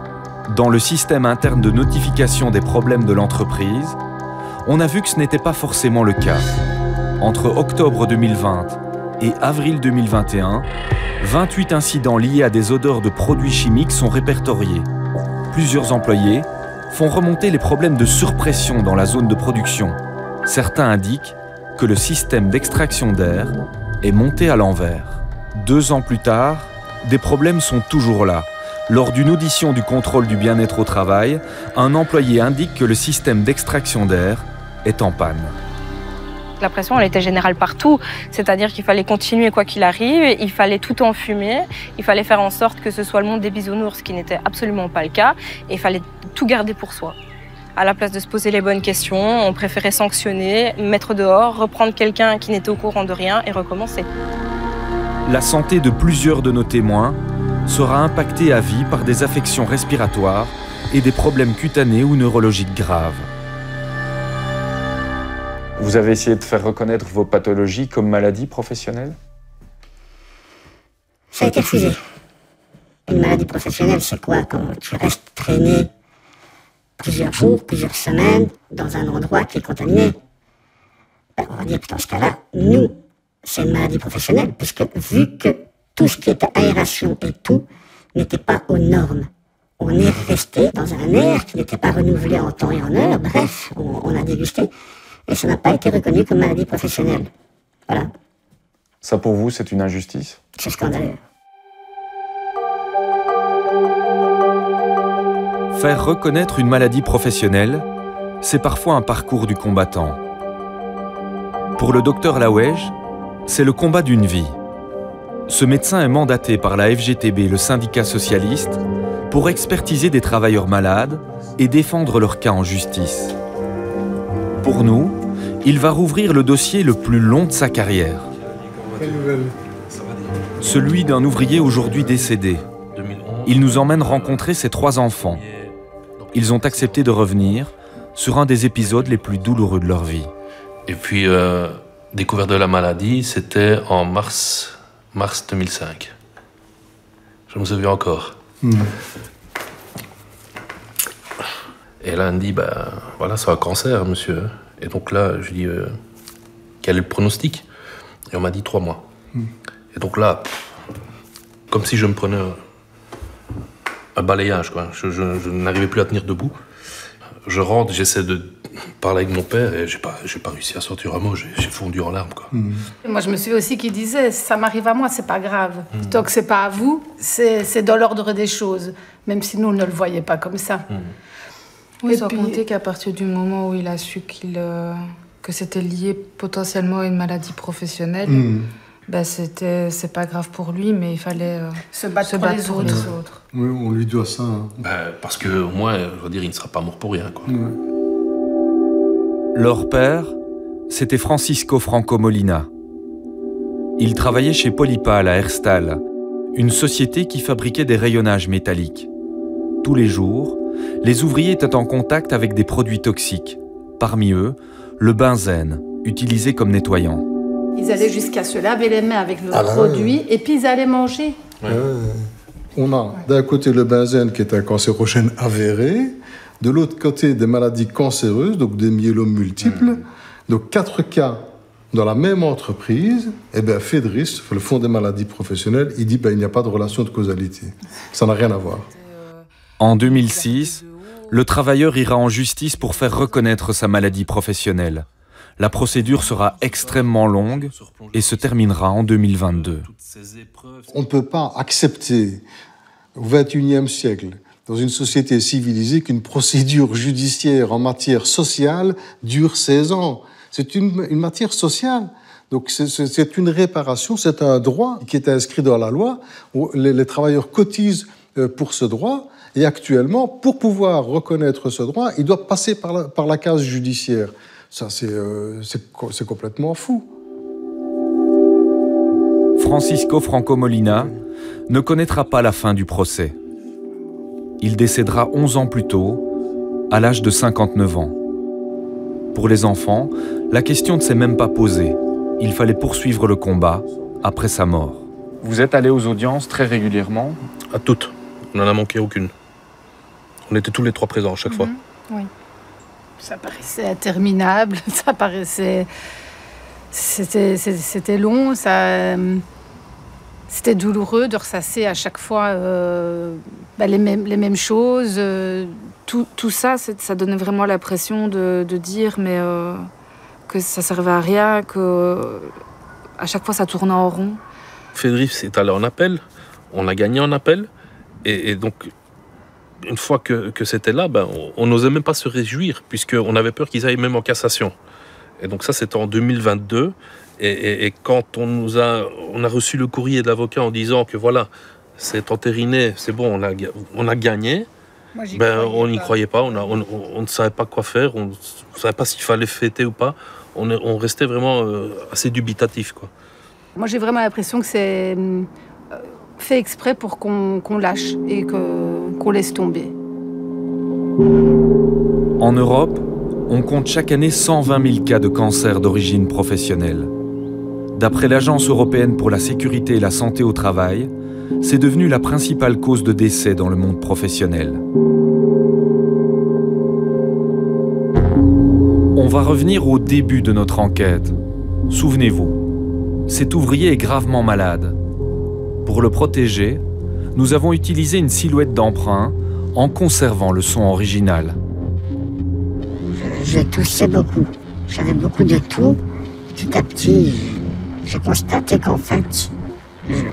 dans le système interne de notification des problèmes de l'entreprise, on a vu que ce n'était pas forcément le cas. Entre octobre 2020 et avril 2021, 28 incidents liés à des odeurs de produits chimiques sont répertoriés. Plusieurs employés font remonter les problèmes de surpression dans la zone de production. Certains indiquent que le système d'extraction d'air est monté à l'envers. 2 ans plus tard, des problèmes sont toujours là. Lors d'une audition du contrôle du bien-être au travail, un employé indique que le système d'extraction d'air est en panne. La pression, elle était générale partout, c'est-à-dire qu'il fallait continuer quoi qu'il arrive, il fallait tout enfumer, il fallait faire en sorte que ce soit le monde des bisounours, ce qui n'était absolument pas le cas, et il fallait tout garder pour soi. À la place de se poser les bonnes questions, on préférait sanctionner, mettre dehors, reprendre quelqu'un qui n'était au courant de rien et recommencer. La santé de plusieurs de nos témoins sera impactée à vie par des affections respiratoires et des problèmes cutanés ou neurologiques graves. Vous avez essayé de faire reconnaître vos pathologies comme maladies professionnelles? Ça a été refusé. Une maladie professionnelle, c'est quoi? Quand tu restes traîné plusieurs jours, plusieurs semaines dans un endroit qui est contaminé. on va dire que dans ce cas-là, nous, c'est une maladie professionnelle, puisque vu que tout ce qui était aération et tout n'était pas aux normes, on est resté dans un air qui n'était pas renouvelé en temps et en heure, bref, on a dégusté, et ça n'a pas été reconnu comme maladie professionnelle. Voilà. Ça pour vous, c'est une injustice? C'est scandaleux. Faire reconnaître une maladie professionnelle, c'est parfois un parcours du combattant. Pour le docteur Lawège, c'est le combat d'une vie. Ce médecin est mandaté par la FGTB, le syndicat socialiste, pour expertiser des travailleurs malades et défendre leur cas en justice. Pour nous, il va rouvrir le dossier le plus long de sa carrière. Celui d'un ouvrier aujourd'hui décédé. Il nous emmène rencontrer ses 3 enfants. Ils ont accepté de revenir sur un des épisodes les plus douloureux de leur vie. Et puis, découverte de la maladie, c'était en mars 2005. Je me souviens encore. Et là, elle me dit, bah, voilà, c'est un cancer, monsieur. Et donc là, je dis, quel est le pronostic? Et on m'a dit 3 mois. Et donc là, comme si je me prenais un balayage, quoi. Je n'arrivais plus à tenir debout. Je rentre, j'essaie de parler avec mon père et j'ai pas réussi à sortir un mot, j'ai fondu en larmes, quoi. Moi, je me souviens aussi qu'il disait, ça m'arrive à moi, c'est pas grave. Tant que c'est pas à vous, c'est dans l'ordre des choses, même si nous, on ne le voyait pas comme ça. Oui, sans compter qu'à partir du moment où il a su que c'était lié potentiellement à une maladie professionnelle, ben c'est pas grave pour lui, mais il fallait se battre pour les autres. Oui, on lui doit ça. Parce que au moins, je veux dire, il ne sera pas mort pour rien, quoi. Leur père, c'était Francisco Franco Molina. Il travaillait chez Polypal à Herstal, une société qui fabriquait des rayonnages métalliques. Tous les jours, les ouvriers étaient en contact avec des produits toxiques. Parmi eux, le benzène, utilisé comme nettoyant. Ils allaient jusqu'à se laver les mains avec le produit et puis ils allaient manger. On a d'un côté le benzène qui est un cancérogène avéré, de l'autre côté des maladies cancéreuses, donc des myélomes multiples. Donc 4 cas dans la même entreprise. Et bien FEDRIS, le Fonds des maladies professionnelles, il dit il n'y a pas de relation de causalité. Ça n'a rien à voir. En 2006, le travailleur ira en justice pour faire reconnaître sa maladie professionnelle. La procédure sera extrêmement longue et se terminera en 2022. On ne peut pas accepter au XXIe siècle, dans une société civilisée, qu'une procédure judiciaire en matière sociale dure 16 ans. C'est une matière sociale. Donc c'est une réparation, c'est un droit qui est inscrit dans la loi. Où les travailleurs cotisent pour ce droit. Et actuellement, pour pouvoir reconnaître ce droit, ils doivent passer par la case judiciaire. Ça, c'est complètement fou. Francisco Franco Molina ne connaîtra pas la fin du procès. Il décédera 11 ans plus tôt, à l'âge de 59 ans. Pour les enfants, la question ne s'est même pas posée. Il fallait poursuivre le combat après sa mort. Vous êtes allé aux audiences très régulièrement? À toutes. On n'en a manqué aucune. On était tous les 3 présents à chaque fois. Oui. Ça paraissait interminable, ça paraissait... C'était long, c'était douloureux de ressasser à chaque fois les mêmes choses. Tout ça, ça donnait vraiment l'impression de dire que ça servait à rien, que à chaque fois ça tournait en rond. FEDRIS est allé en appel, on a gagné en appel, et donc une fois que c'était là, on n'osait même pas se réjouir, puisqu'on avait peur qu'ils aillent même en cassation. Et donc ça, c'était en 2022. Et quand on a reçu le courrier de l'avocat en disant que voilà, c'est entériné, c'est bon, on a gagné, on n'y croyait pas, on ne savait pas quoi faire, on ne savait pas s'il fallait fêter ou pas. On restait vraiment assez dubitatif, quoi. Moi, j'ai vraiment l'impression que c'est fait exprès pour qu'on lâche et qu'on laisse tomber. En Europe, on compte chaque année 120 000 cas de cancer d'origine professionnelle. D'après l'Agence européenne pour la sécurité et la santé au travail, c'est devenu la principale cause de décès dans le monde professionnel. On va revenir au début de notre enquête, Souvenez-vous, cet ouvrier est gravement malade. Pour le protéger, nous avons utilisé une silhouette d'emprunt en conservant le son original. Je toussais beaucoup. J'avais beaucoup de toux. Petit à petit, j'ai constaté qu'en fait,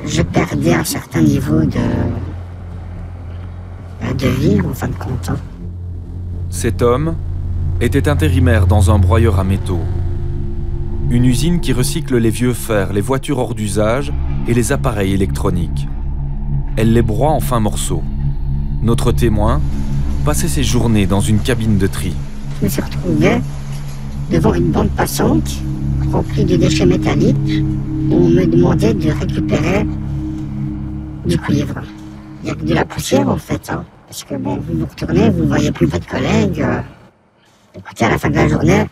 je perdais un certain niveau de vie, en fin de compte. Cet homme était intérimaire dans un broyeur à métaux. Une usine qui recycle les vieux fers, les voitures hors d'usage et les appareils électroniques. Elle les broie en fins morceaux. Notre témoin passait ses journées dans une cabine de tri. Je me suis retrouvé devant une bande passante remplie de déchets métalliques où on me demandait de récupérer du cuivre. Il y a que de la poussière en fait, hein, parce que bon, vous vous retournez, vous ne voyez plus votre collègue. Écoutez, à la fin de la journée,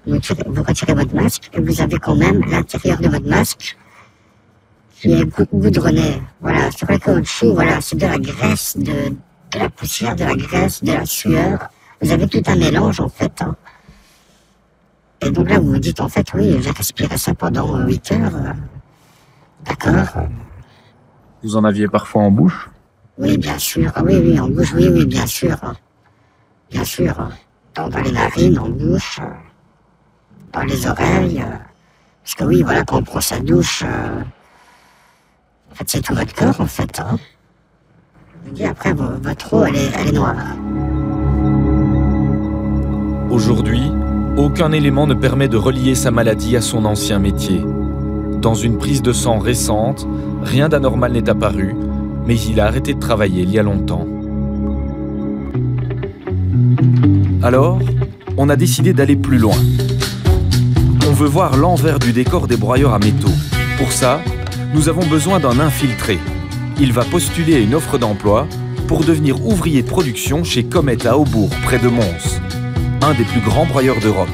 vous retirez votre masque et vous avez quand même l'intérieur de votre masque qui est goudronné. Voilà, sur le caoutchouc, voilà, c'est de la graisse, de la poussière, de la graisse, de la sueur. Vous avez tout un mélange en fait. Hein. Et donc là, vous vous dites en fait, oui, j'ai respiré ça pendant 8 heures. D'accord. Vous en aviez parfois en bouche? Oui, bien sûr. Oui, en bouche, oui, bien sûr. Bien sûr. Dans les narines, en bouche, dans les oreilles. Parce que oui, voilà, quand on prend sa douche, en fait, c'est tout votre corps, en fait. Hein. Je vous dis, après, votre eau, elle est noire. Aujourd'hui, aucun élément ne permet de relier sa maladie à son ancien métier. Dans une prise de sang récente, rien d'anormal n'est apparu, mais il a arrêté de travailler il y a longtemps. Alors, on a décidé d'aller plus loin. On veut voir l'envers du décor des broyeurs à métaux. Pour ça, nous avons besoin d'un infiltré. Il va postuler à une offre d'emploi pour devenir ouvrier de production chez Comet à Aubourg, près de Mons, un des plus grands broyeurs d'Europe.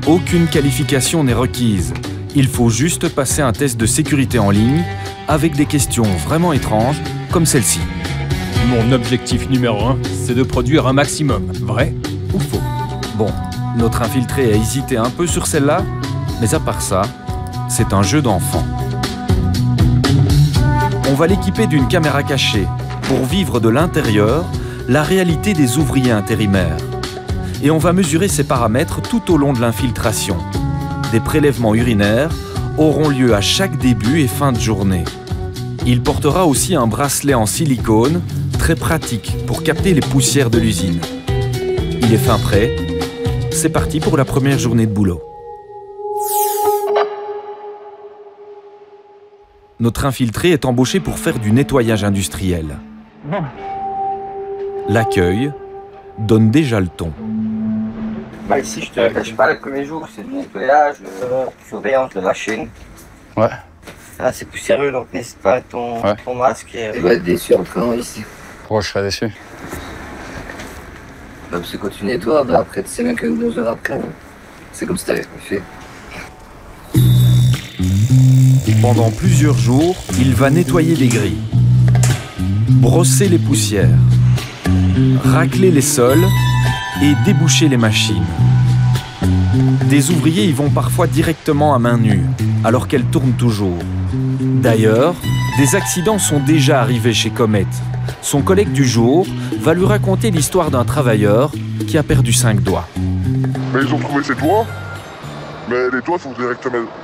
Aucune qualification n'est requise. Il faut juste passer un test de sécurité en ligne avec des questions vraiment étranges comme celle-ci. Mon objectif numéro 1, c'est de produire un maximum. Vrai ou faux? Bon, notre infiltré a hésité un peu sur celle-là, mais à part ça, c'est un jeu d'enfant. On va l'équiper d'une caméra cachée pour vivre de l'intérieur la réalité des ouvriers intérimaires. Et on va mesurer ses paramètres tout au long de l'infiltration. Des prélèvements urinaires auront lieu à chaque début et fin de journée. Il portera aussi un bracelet en silicone, très pratique pour capter les poussières de l'usine. Il est fin prêt. C'est parti pour la première journée de boulot. Notre infiltré est embauché pour faire du nettoyage industriel. L'accueil donne déjà le ton. Bah ici, je te cache pas, le premier jour, c'est du nettoyage, surveillance de machine. Ouais. Ah, c'est poussiéreux, donc n'hésite pas avec ton masque. Tu vas être déçu encore ici. Pourquoi je serais déçu? Bah, parce que quand tu nettoies, bah, après, tu sais bien que 2 heures après, c'est comme si t'avais fait. Pendant plusieurs jours, il va nettoyer les grilles, brosser les poussières, racler les sols et déboucher les machines. Des ouvriers y vont parfois directement à main nue, alors qu'elles tournent toujours. D'ailleurs, des accidents sont déjà arrivés chez Comet. Son collègue du jour va lui raconter l'histoire d'un travailleur qui a perdu 5 doigts. Mais ils ont trouvé ses doigts, mais les doigts, il faut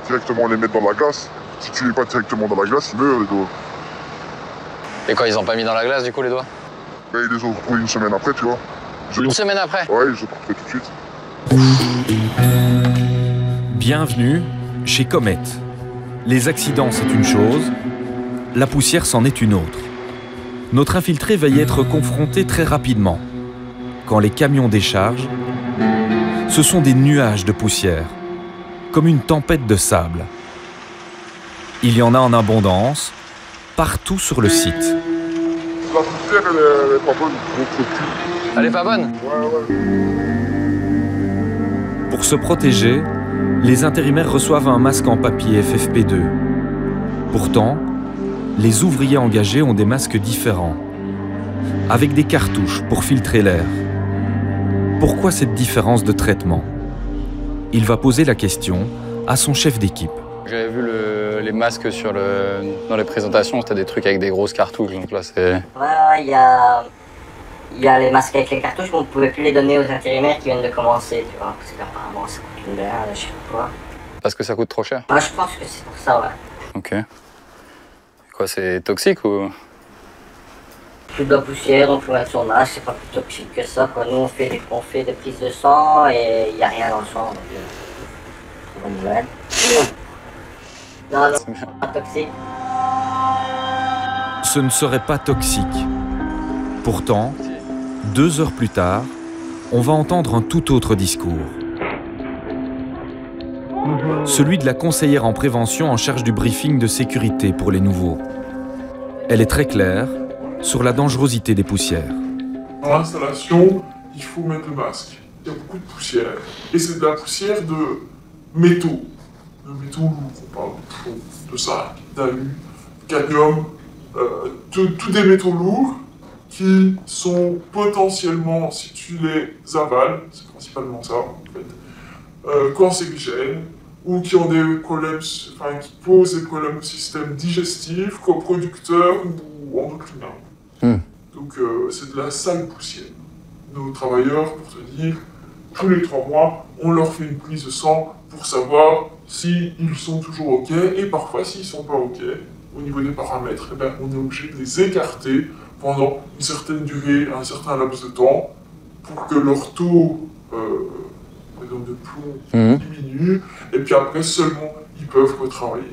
directement les mettre dans la glace. Si tu les mets pas directement dans la glace, ils meurent les doigts. Et quoi, ils ont pas mis dans la glace du coup les doigts? Mais ils les ont retrouvés une semaine après, tu vois. Une semaine après? Ouais, ils les ont retrouvés tout de suite. Bienvenue chez Comet. Les accidents, c'est une chose, la poussière, c'en est une autre. Notre infiltré va y être confronté très rapidement. Quand les camions déchargent, ce sont des nuages de poussière, comme une tempête de sable. Il y en a en abondance, partout sur le site. La poussière, elle est pas bonne. Elle est pas bonne? Ouais. Pour se protéger, les intérimaires reçoivent un masque en papier FFP2. Pourtant, les ouvriers engagés ont des masques différents, avec des cartouches pour filtrer l'air. Pourquoi cette différence de traitement? Il va poser la question à son chef d'équipe. J'avais vu les masques dans les présentations, c'était des trucs avec des grosses cartouches, donc là c'est... Ouais, il y a les masques avec les cartouches, mais on ne pouvait plus les donner aux intérimaires qui viennent de commencer, tu vois, parce qu'apparemment ça coûte une blinde, je sais pas quoi. Parce que ça coûte trop cher? Moi je pense que c'est pour ça, ouais. Ok. Quoi, c'est toxique ou? Plus de la poussière, on peut mettre son masque, c'est pas plus toxique que ça, quoi. Nous on fait des prises de sang et il n'y a rien dans le sang, donc c'est bonne nouvelle. Non, pas toxique. Ce ne serait pas toxique. Pourtant, 2 heures plus tard, on va entendre un tout autre discours. Celui de la conseillère en prévention en charge du briefing de sécurité pour les nouveaux. Elle est très claire sur la dangerosité des poussières. Dans l'installation, il faut mettre le masque. Il y a beaucoup de poussière. Et c'est de la poussière de métaux. De métaux lourds, on parle de plomb, de zinc, d'alu, cadmium, tous des métaux lourds qui sont potentiellement, si tu les avales, c'est principalement ça en fait, cancérigènes, ou qui ont des problèmes, enfin qui posent des problèmes au système digestif, coproducteur ou endocrinien. Donc c'est de la sale poussière. Nos travailleurs, pour te dire, tous les 3 mois, on leur fait une prise de sang pour savoir s'ils sont toujours OK, et parfois s'ils ne sont pas OK, au niveau des paramètres, eh ben, on est obligé de les écarter pendant une certaine durée, un certain laps de temps, pour que leur taux de plomb diminue, et puis après seulement ils peuvent retravailler.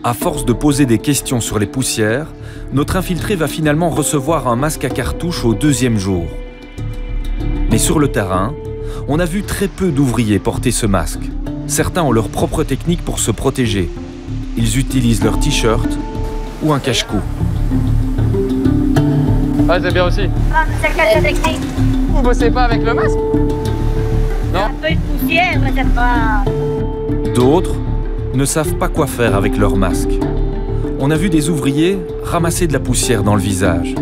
À force de poser des questions sur les poussières, notre infiltré va finalement recevoir un masque à cartouche au 2e jour. Mais sur le terrain, on a vu très peu d'ouvriers porter ce masque. Certains ont leur propre technique pour se protéger. Ils utilisent leur t-shirt ou un cache-cou. Ah, c'est bien aussi. C'est quelle technique? Vous bossez pas avec le masque? Non. Un peu de poussière, mais c'est pas... D'autres ne savent pas quoi faire avec leur masque. On a vu des ouvriers ramasser de la poussière dans le visage.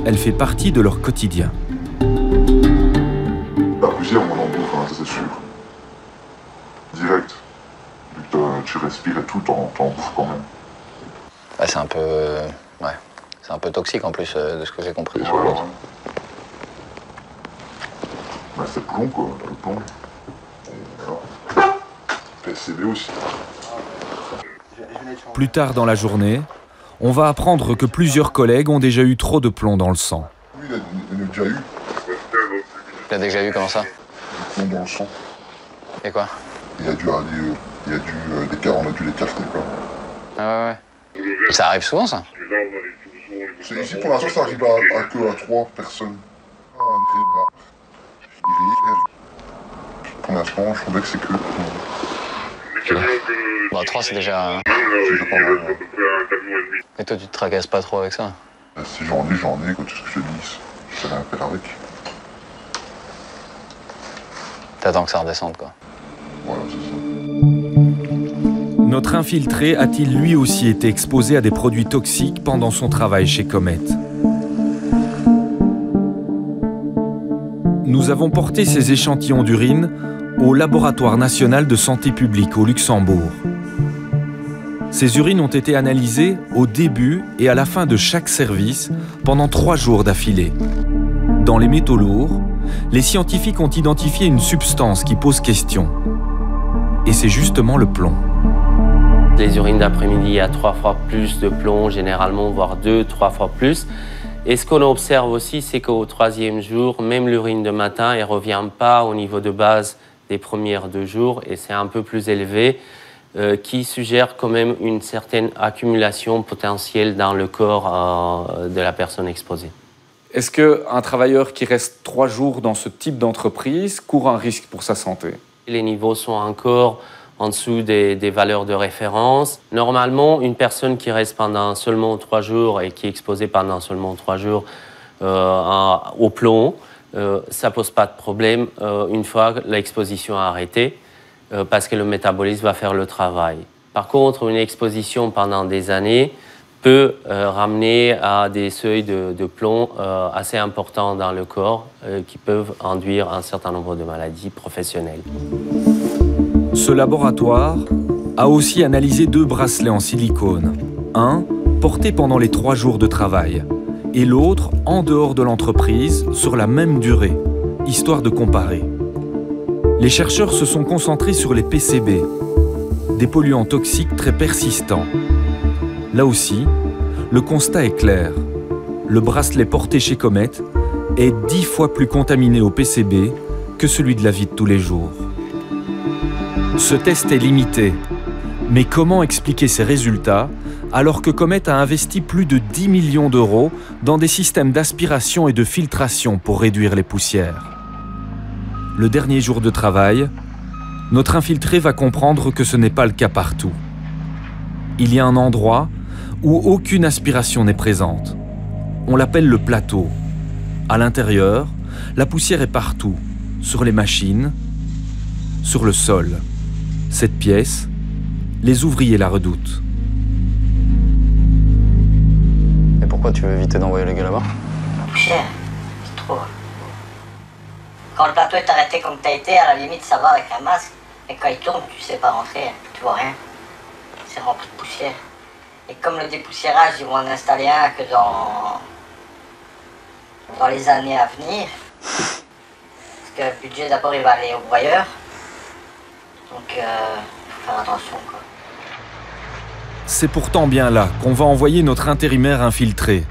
Elle fait partie de leur quotidien. La poussière, on en bouffe, hein, ça c'est sûr. Direct. Vu que tu respires et tout, t'en bouffes quand même. Bah, c'est un peu... ouais. C'est un peu toxique en plus de ce que j'ai compris. Et voilà. Bah, c'est plomb quoi, le plomb. Et voilà. PCB aussi. Plus tard dans la journée, on va apprendre que plusieurs collègues ont déjà eu trop de plomb dans le sang. Oui, il a déjà eu. Il a déjà eu comment ça? Du plomb dans le sang. Et quoi? On a dû l'écarter quoi. Ah ouais. Et ça arrive souvent ça? Ici pour l'instant ça arrive à 3 personnes. Pour l'instant je trouvais que c'est que... Bon, 3 c'est déjà... pas mal. Et toi tu te tracasses pas trop avec ça? Si j'en ai, quoi, tout ce que je te dis, je sais rien faire avec. T'attends que ça redescende quoi. Voilà, c'est ça. Notre infiltré a-t-il lui aussi été exposé à des produits toxiques pendant son travail chez Comet? Nous avons porté ces échantillons d'urine au Laboratoire national de santé publique au Luxembourg. Ces urines ont été analysées au début et à la fin de chaque service pendant 3 jours d'affilée. Dans les métaux lourds, les scientifiques ont identifié une substance qui pose question. Et c'est justement le plomb. Les urines d'après-midi, il y a 3 fois plus de plomb, généralement, voire 2-3 fois plus. Et ce qu'on observe aussi, c'est qu'au 3e jour, même l'urine de matin, elle ne revient pas au niveau de base des premières 2 jours, et c'est un peu plus élevé, qui suggère quand même une certaine accumulation potentielle dans le corps de la personne exposée. Est-ce qu'un travailleur qui reste 3 jours dans ce type d'entreprise court un risque pour sa santé? Les niveaux sont encore en dessous des valeurs de référence. Normalement, une personne qui reste pendant seulement 3 jours et qui est exposée pendant seulement 3 jours au plomb, ça ne pose pas de problème une fois l'exposition a arrêté, parce que le métabolisme va faire le travail. Par contre, une exposition pendant des années peut ramener à des seuils de plomb assez importants dans le corps qui peuvent induire un certain nombre de maladies professionnelles. Ce laboratoire a aussi analysé 2 bracelets en silicone. Un porté pendant les 3 jours de travail et l'autre en dehors de l'entreprise sur la même durée, histoire de comparer. Les chercheurs se sont concentrés sur les PCB, des polluants toxiques très persistants. Là aussi, le constat est clair. Le bracelet porté chez Comet est 10 fois plus contaminé au PCB que celui de la vie de tous les jours. Ce test est limité, mais comment expliquer ces résultats alors que Comet a investi plus de 10 millions d'euros dans des systèmes d'aspiration et de filtration pour réduire les poussières? Le dernier jour de travail, notre infiltré va comprendre que ce n'est pas le cas partout. Il y a un endroit où aucune aspiration n'est présente. On l'appelle le plateau. À l'intérieur, la poussière est partout, sur les machines, sur le sol. Cette pièce, les ouvriers la redoutent. Et pourquoi tu veux éviter d'envoyer les gars là-bas? Poussière, c'est trop. Quand le plateau est arrêté comme t'as été, à la limite ça va avec un masque. Mais quand il tourne, tu sais pas rentrer, tu vois rien. C'est rempli de poussière. Et comme le dépoussiérage, ils vont en installer un que dans les années à venir. Parce que le budget d'abord il va aller au broyeur. Donc il faut faire attention quoi. C'est pourtant bien là qu'on va envoyer notre intérimaire infiltré.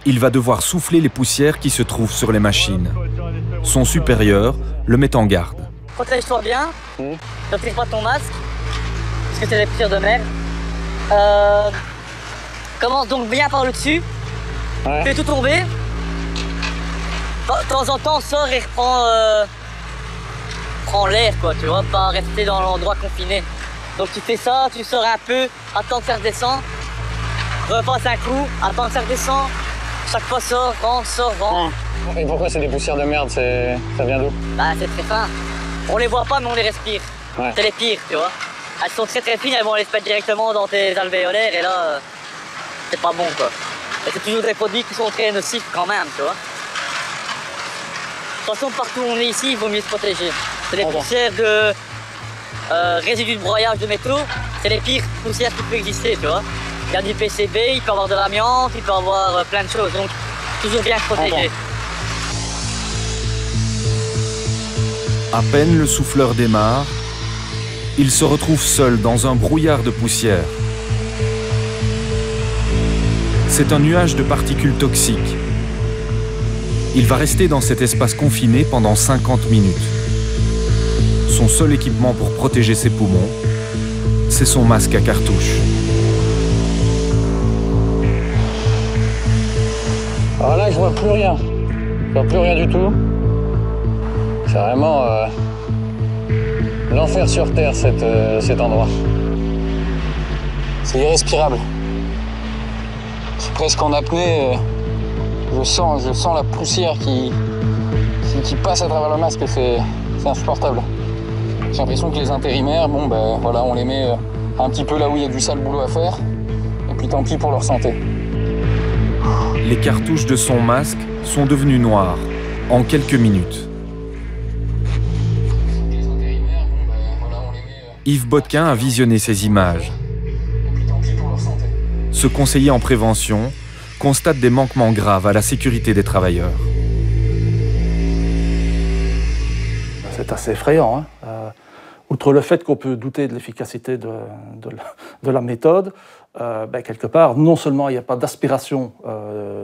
Il va devoir souffler les poussières qui se trouvent sur les machines. Son supérieur le met en garde. Protège-toi bien, ne prise pas ton masque, parce que c'est des poussières de merde. Commence donc bien par le dessus, fais tout tomber. De temps en temps, sors et prends l'air, quoi, tu vois, pas rester dans l'endroit confiné. Donc tu fais ça, tu sors un peu, attends que ça redescend, repasse un coup, attends que ça redescend, chaque fois sors, rentre. Et pourquoi c'est des poussières de merde? Ça vient d'où? Bah c'est très fin. On les voit pas mais on les respire. C'est les pires, tu vois. Elles sont très fines, elles vont les mettre directement dans tes alvéolaires et là, c'est pas bon quoi. Et c'est toujours des produits qui sont très nocifs quand même, tu vois. De toute façon, partout où on est ici, il vaut mieux se protéger. C'est des poussières de résidus de broyage de métaux, c'est les pires poussières qui peuvent exister, tu vois. Il y a du PCB, il peut y avoir de l'amiante, il peut y avoir plein de choses, donc toujours bien se protéger. À peine le souffleur démarre, il se retrouve seul dans un brouillard de poussière. C'est un nuage de particules toxiques. Il va rester dans cet espace confiné pendant 50 minutes. Son seul équipement pour protéger ses poumons, c'est son masque à cartouche. Alors là, je vois plus rien. Je vois plus rien du tout. C'est vraiment l'enfer sur Terre, cet endroit. C'est irrespirable. C'est presque en apnée. Je sens la poussière qui passe à travers le masque et c'est insupportable. J'ai l'impression que les intérimaires, bon ben voilà, on les met un petit peu là où il y a du sale boulot à faire. Et puis tant pis pour leur santé. Les cartouches de son masque sont devenues noires en quelques minutes. Yves Botquin a visionné ces images. Ce conseiller en prévention constate des manquements graves à la sécurité des travailleurs. C'est assez effrayant. Hein. Outre le fait qu'on peut douter de l'efficacité de la méthode, quelque part, non seulement il n'y a pas d'aspiration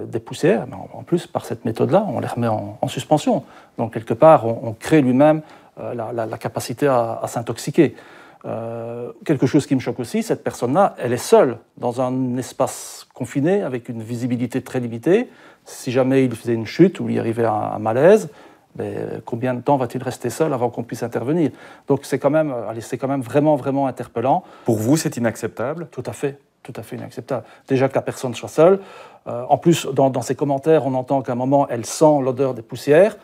des poussières, mais en plus, par cette méthode-là, on les remet en suspension. Donc, quelque part, on crée lui-même la capacité à s'intoxiquer. Quelque chose qui me choque aussi, cette personne-là, elle est seule dans un espace confiné avec une visibilité très limitée. Si jamais il faisait une chute ou il arrivait un malaise, combien de temps va-t-il rester seul avant qu'on puisse intervenir? Donc c'est quand même vraiment, vraiment interpellant. Pour vous, c'est inacceptable? Tout à fait inacceptable. Déjà que la personne soit seule. En plus, dans ses commentaires, on entend qu'à un moment, elle sent l'odeur des poussières,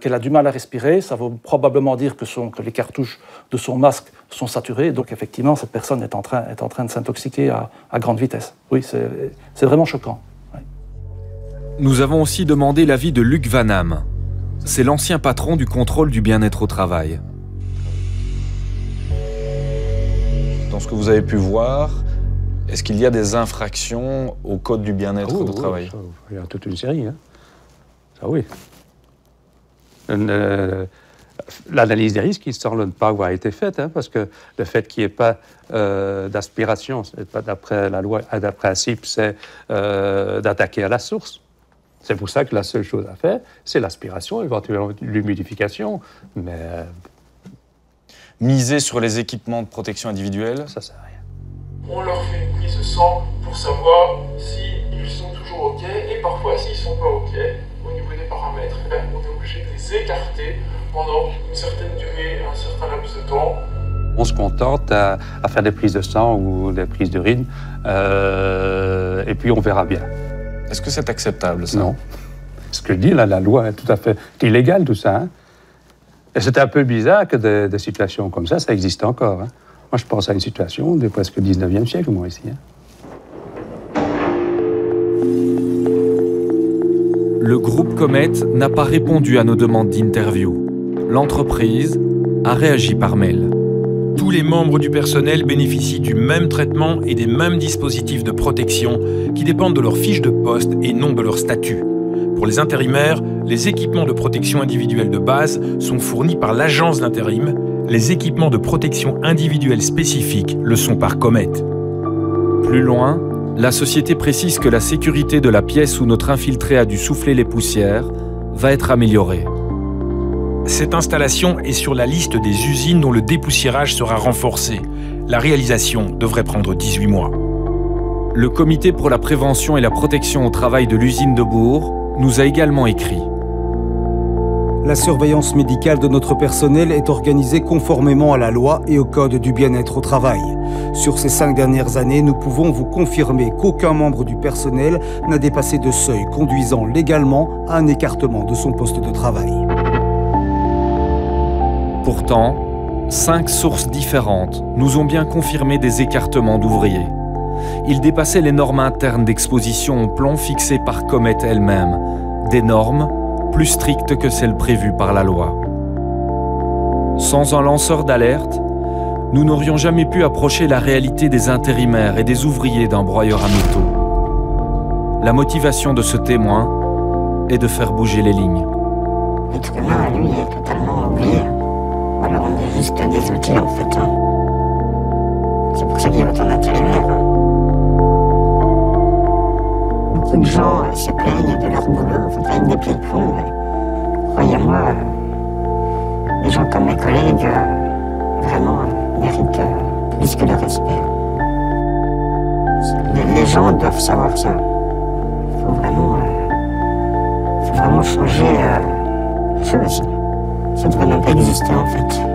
qu'elle a du mal à respirer. Ça veut probablement dire que les cartouches de son masque sont saturées. Donc effectivement, cette personne est en train de s'intoxiquer à grande vitesse. Oui, c'est vraiment choquant. Oui. Nous avons aussi demandé l'avis de Luc Vanham. C'est l'ancien patron du contrôle du bien-être au travail. ce que vous avez pu voir, est-ce qu'il y a des infractions au code du bien-être au travail? Il y a toute une série. Hein. Ça, oui. L'analyse des risques, il semble ne pas avoir été faite, hein, parce que le fait qu'il n'y ait pas d'aspiration, d'après la loi, d'un principe, c'est d'attaquer à la source. C'est pour ça que la seule chose à faire, c'est l'aspiration, éventuellement l'humidification. Mais miser sur les équipements de protection individuelle, ça sert à rien. On leur fait une prise de sang pour savoir s'ils sont toujours OK et parfois s'ils ne sont pas OK au niveau des paramètres. On est obligé de les écarter pendant une certaine durée, un certain laps de temps. On se contente à faire des prises de sang ou des prises d'urine et puis on verra bien. Est-ce que c'est acceptable, ça? Non. Ce que je dis, là, la loi est tout à fait illégale, tout ça. Hein. Et c'est un peu bizarre que des situations comme ça existe encore. Hein. Moi, je pense à une situation de presque 19e siècle, moi, ici. Hein. Le groupe Comet n'a pas répondu à nos demandes d'interview. L'entreprise a réagi par mail. Tous les membres du personnel bénéficient du même traitement et des mêmes dispositifs de protection qui dépendent de leur fiche de poste et non de leur statut. Pour les intérimaires, les équipements de protection individuelle de base sont fournis par l'agence d'intérim. Les équipements de protection individuelle spécifiques le sont par Comet. Plus loin, la société précise que la sécurité de la pièce où notre infiltré a dû souffler les poussières va être améliorée. Cette installation est sur la liste des usines dont le dépoussiérage sera renforcé. La réalisation devrait prendre 18 mois. Le comité pour la prévention et la protection au travail de l'usine de Bourg nous a également écrit. La surveillance médicale de notre personnel est organisée conformément à la loi et au code du bien-être au travail. Sur ces 5 dernières années, nous pouvons vous confirmer qu'aucun membre du personnel n'a dépassé de seuil conduisant légalement à un écartement de son poste de travail. Pourtant, 5 sources différentes nous ont bien confirmé des écartements d'ouvriers. Ils dépassaient les normes internes d'exposition au plomb fixées par Comet elle-même, des normes plus strictes que celles prévues par la loi. Sans un lanceur d'alerte, nous n'aurions jamais pu approcher la réalité des intérimaires et des ouvriers d'un broyeur à métaux. La motivation de ce témoin est de faire bouger les lignes. L'être humain, lui, est totalement oublié. Alors on est juste des outils, en fait. C'est pour ça qu'il y a autant d'intérimaires. Beaucoup de gens se plaignent de leur boulot, se plaignent des pieds de plomb, mais croyez-moi, les gens comme mes collègues, vraiment, méritent plus que le respect. Les gens doivent savoir ça. Il faut vraiment changer les choses. Ça devrait même pas exister, en fait.